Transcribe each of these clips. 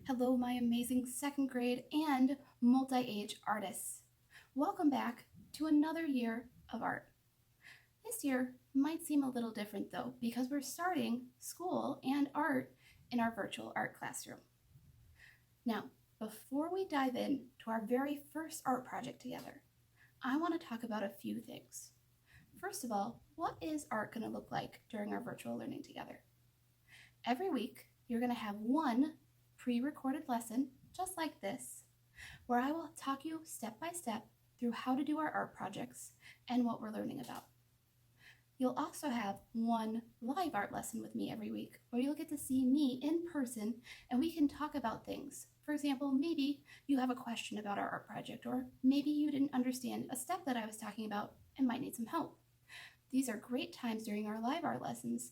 Hello, my amazing second grade and multi-age artists. Welcome back to another year of art. This year might seem a little different though, because we're starting school and art in our virtual art classroom. Now, before we dive in to our very first art project together, I want to talk about a few things. First of all, what is art going to look like during our virtual learning together? Every week, you're going to have one pre-recorded lesson, just like this, where I will talk you step by step through how to do our art projects and what we're learning about. You'll also have one live art lesson with me every week, where you'll get to see me in person and we can talk about things. For example, maybe you have a question about our art project, or maybe you didn't understand a step that I was talking about and might need some help. These are great times during our live art lessons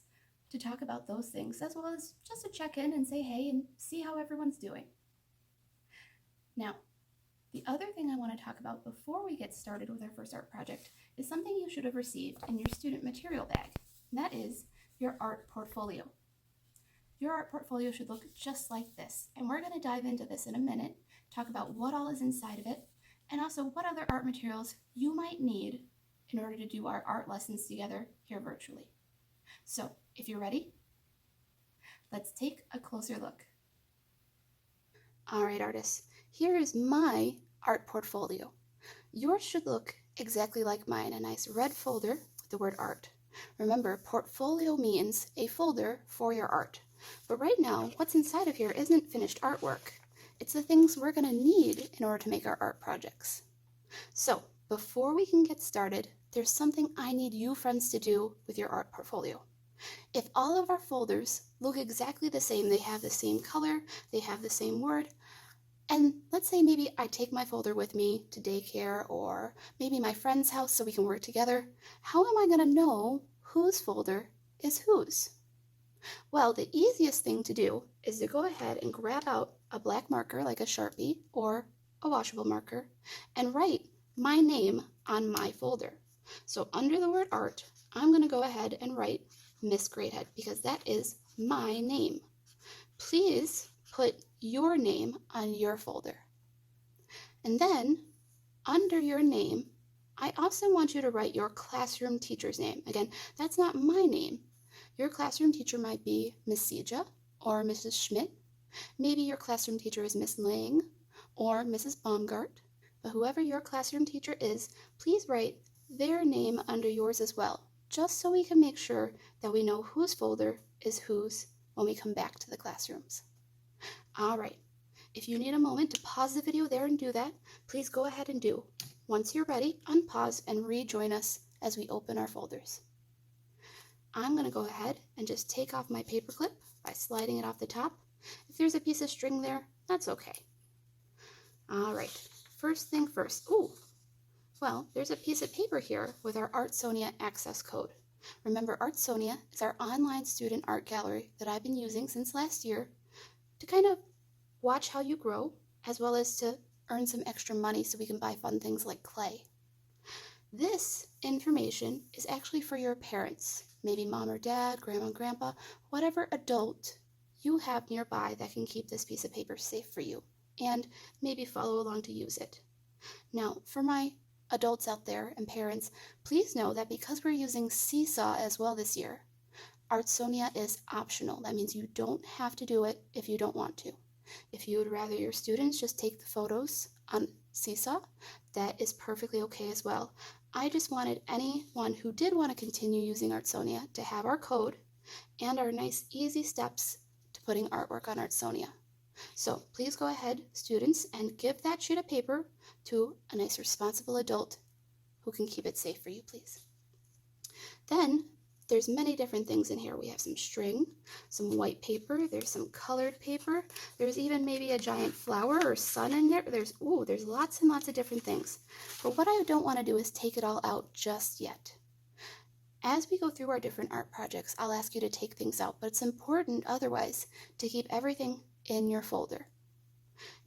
to talk about those things, as well as just to check in and say hey and see how everyone's doing. Now, the other thing I want to talk about before we get started with our first art project is something you should have received in your student material bag, and that is your art portfolio. Your art portfolio should look just like this, and we're going to dive into this in a minute, talk about what all is inside of it, and also what other art materials you might need in order to do our art lessons together here virtually. So, if you're ready, let's take a closer look. All right, artists, here is my art portfolio. Yours should look exactly like mine, a nice red folder with the word art. Remember, portfolio means a folder for your art. But right now, what's inside of here isn't finished artwork. It's the things we're going to need in order to make our art projects. So, before we can get started, there's something I need you friends to do with your art portfolio. If all of our folders look exactly the same, they have the same color, they have the same word, and let's say maybe I take my folder with me to daycare or maybe my friend's house so we can work together, how am I going to know whose folder is whose? Well, the easiest thing to do is to go ahead and grab out a black marker like a Sharpie or a washable marker and write my name on my folder. So under the word art, I'm going to go ahead and write Miss Greathead because that is my name. Please put your name on your folder. And then under your name, I also want you to write your classroom teacher's name. Again, that's not my name. Your classroom teacher might be Miss Sija or Mrs. Schmidt. Maybe your classroom teacher is Miss Lang or Mrs. Baumgart. But whoever your classroom teacher is, please write their name under yours as well, just so we can make sure that we know whose folder is whose when we come back to the classrooms. All right, if you need a moment to pause the video there and do that, please go ahead and do. Once you're ready, unpause and rejoin us as we open our folders. I'm going to go ahead and just take off my paper clip by sliding it off the top. If there's a piece of string there, that's okay. All right, first thing first. Ooh, well, there's a piece of paper here with our Artsonia access code. Remember, Artsonia is our online student art gallery that I've been using since last year to kind of watch how you grow, as well as to earn some extra money so we can buy fun things like clay. This information is actually for your parents, maybe mom or dad, grandma and grandpa, whatever adult you have nearby that can keep this piece of paper safe for you and maybe follow along to use it. Now, for my adults out there and parents, please know that because we're using Seesaw as well this year, Artsonia is optional. That means you don't have to do it if you don't want to. If you would rather your students just take the photos on Seesaw, that is perfectly okay as well. I just wanted anyone who did want to continue using Artsonia to have our code and our nice easy steps to putting artwork on Artsonia. So please go ahead, students, and give that sheet of paper to a nice responsible adult who can keep it safe for you, please. Then there's many different things in here. We have some string, some white paper, there's some colored paper, there's even maybe a giant flower or sun in there. There's lots and lots of different things. But what I don't want to do is take it all out just yet. As we go through our different art projects, I'll ask you to take things out, but it's important otherwise to keep everything in your folder.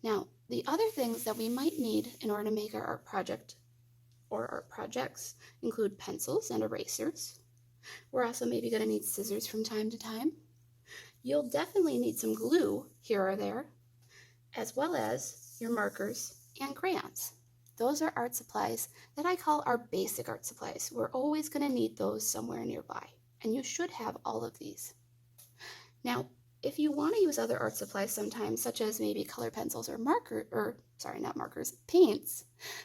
Now, the other things that we might need in order to make our art project or art projects include pencils and erasers. We're also maybe going to need scissors from time to time. You'll definitely need some glue here or there. as well as your markers and crayons. Those are art supplies that I call our basic art supplies. We're always going to need those somewhere nearby, and you should have all of these. Now, if you want to use other art supplies sometimes, such as maybe color pencils or not markers, paints,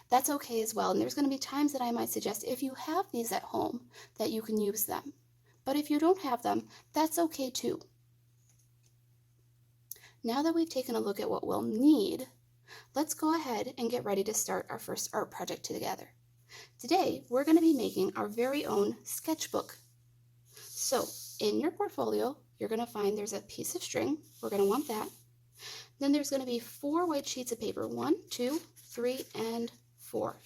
that's okay as well. And there's going to be times that I might suggest if you have these at home that you can use them. But if you don't have them, that's okay too. Now that we've taken a look at what we'll need, let's go ahead and get ready to start our first art project together. Today, we're going to be making our very own sketchbook. So, in your portfolio, you're going to find there's a piece of string. We're going to want that. Then there's going to be 4 white sheets of paper. 1, 2, 3, and 4.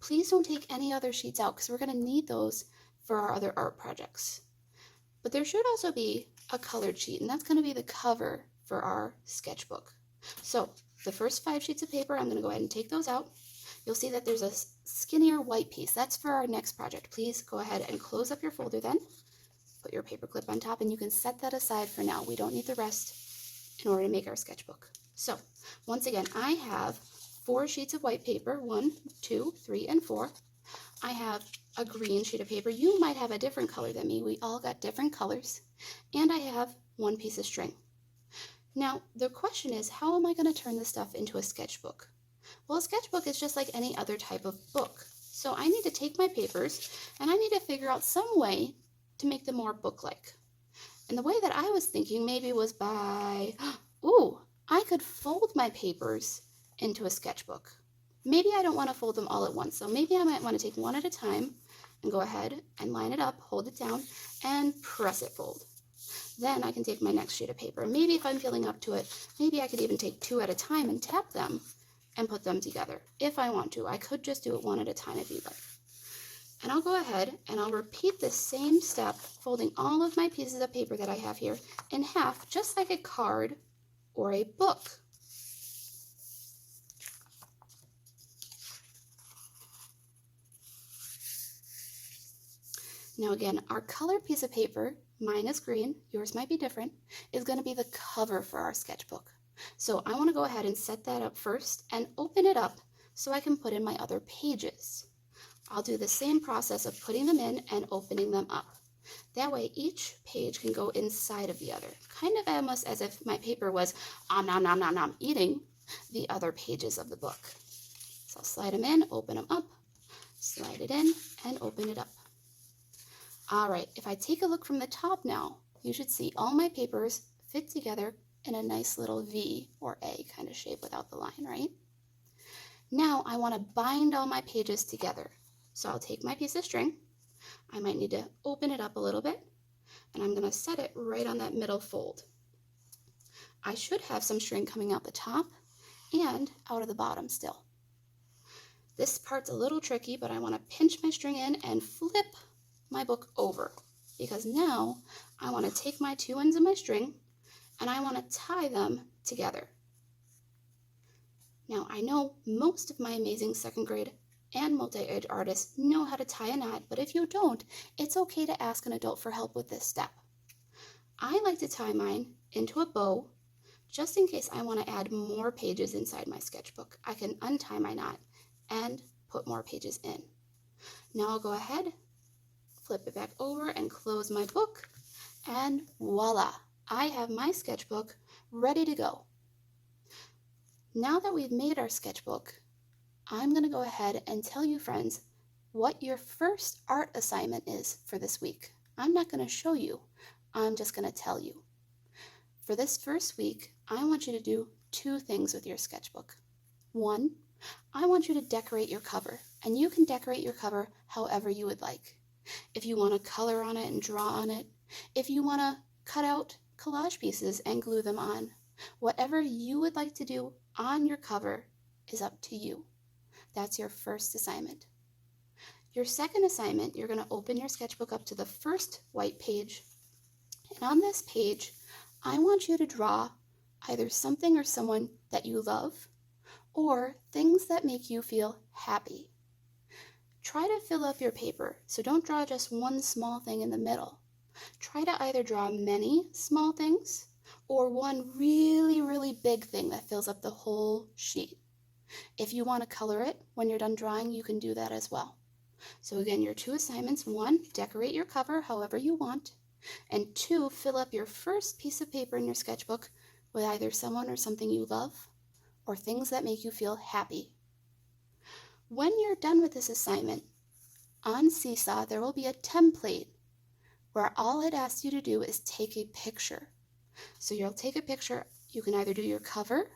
Please don't take any other sheets out because we're going to need those for our other art projects. But there should also be a colored sheet, and that's going to be the cover for our sketchbook. So the first 5 sheets of paper, I'm going to go ahead and take those out. You'll see that there's a skinnier white piece. That's for our next project. Please go ahead and close up your folder then. Put your paper clip on top, and you can set that aside for now. We don't need the rest in order to make our sketchbook. So once again, I have 4 sheets of white paper, 1, 2, 3, and 4. I have a green sheet of paper. You might have a different color than me. We all got different colors. And I have 1 piece of string. Now, the question is, how am I going to turn this stuff into a sketchbook? Well, a sketchbook is just like any other type of book. So I need to take my papers, and I need to figure out some way to make them more book-like. And the way that I was thinking maybe was by, I could fold my papers into a sketchbook. Maybe I don't want to fold them all at once, so maybe I might want to take one at a time and go ahead and line it up, hold it down, and press it fold. Then I can take my next sheet of paper. Maybe if I'm feeling up to it, maybe I could even take 2 at a time and tap them and put them together. If I want to, I could just do it 1 at a time if you'd like. And I'll go ahead and I'll repeat the same step, folding all of my pieces of paper that I have here in half, just like a card or a book. Now again, our colored piece of paper, mine is green, yours might be different, is going to be the cover for our sketchbook. So I want to go ahead and set that up first and open it up so I can put in my other pages. I'll do the same process of putting them in and opening them up. That way each page can go inside of the other, kind of almost as if my paper was eating the other pages of the book. So I'll slide them in, open them up, slide it in, and open it up. All right, if I take a look from the top now, you should see all my papers fit together in a nice little V or A kind of shape without the line, right? Now I want to bind all my pages together. So I'll take my piece of string. I might need to open it up a little bit, and I'm going to set it right on that middle fold. I should have some string coming out the top and out of the bottom still. This part's a little tricky, but I want to pinch my string in and flip my book over, because now I want to take my 2 ends of my string and I want to tie them together. Now I know most of my amazing 2nd grade and multi-age artists know how to tie a knot, but if you don't, it's okay to ask an adult for help with this step. I like to tie mine into a bow just in case I want to add more pages inside my sketchbook. I can untie my knot and put more pages in. Now I'll go ahead, flip it back over and close my book, and voila, I have my sketchbook ready to go. Now that we've made our sketchbook, I'm going to go ahead and tell you, friends, what your first art assignment is for this week. I'm not going to show you, I'm just going to tell you. For this first week, I want you to do 2 things with your sketchbook. 1, I want you to decorate your cover, and you can decorate your cover however you would like. If you want to color on it and draw on it, if you want to cut out collage pieces and glue them on, whatever you would like to do on your cover is up to you. That's your first assignment. Your second assignment, you're going to open your sketchbook up to the first white page. And on this page, I want you to draw either something or someone that you love or things that make you feel happy. Try to fill up your paper, so don't draw just one small thing in the middle. Try to either draw many small things or one really, really big thing that fills up the whole sheet. If you want to color it when you're done drawing, you can do that as well. So again, your 2 assignments: 1, decorate your cover however you want, and 2, fill up your first piece of paper in your sketchbook with either someone or something you love, or things that make you feel happy. When you're done with this assignment, on Seesaw there will be a template where all it asks you to do is take a picture. So you'll take a picture. You can either do your cover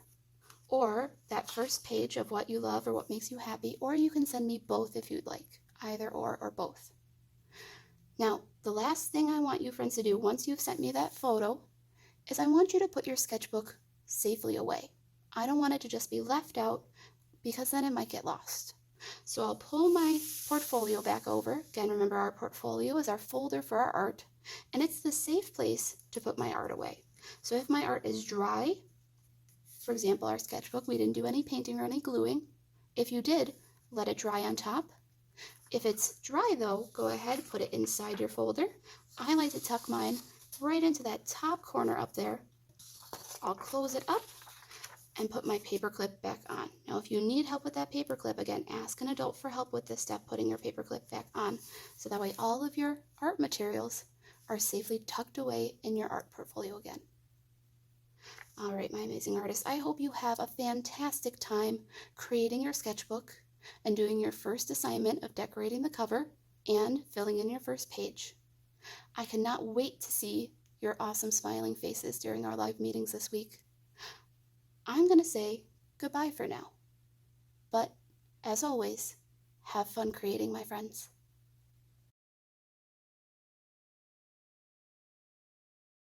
or that first page of what you love or what makes you happy, or you can send me both if you'd like, either or both. Now, the last thing I want you friends to do once you've sent me that photo is I want you to put your sketchbook safely away. I don't want it to just be left out because then it might get lost. So I'll pull my portfolio back over. Again, remember our portfolio is our folder for our art, and it's the safe place to put my art away. So if my art is dry, for example, our sketchbook, we didn't do any painting or any gluing. If you did, let it dry on top. If it's dry though, go ahead, put it inside your folder. I like to tuck mine right into that top corner up there. I'll close it up and put my paper clip back on. Now, if you need help with that paper clip, again, ask an adult for help with this step, putting your paper clip back on, so that way all of your art materials are safely tucked away in your art portfolio again. All right, my amazing artists, I hope you have a fantastic time creating your sketchbook and doing your first assignment of decorating the cover and filling in your first page. I cannot wait to see your awesome smiling faces during our live meetings this week. I'm going to say goodbye for now, but as always, have fun creating, my friends.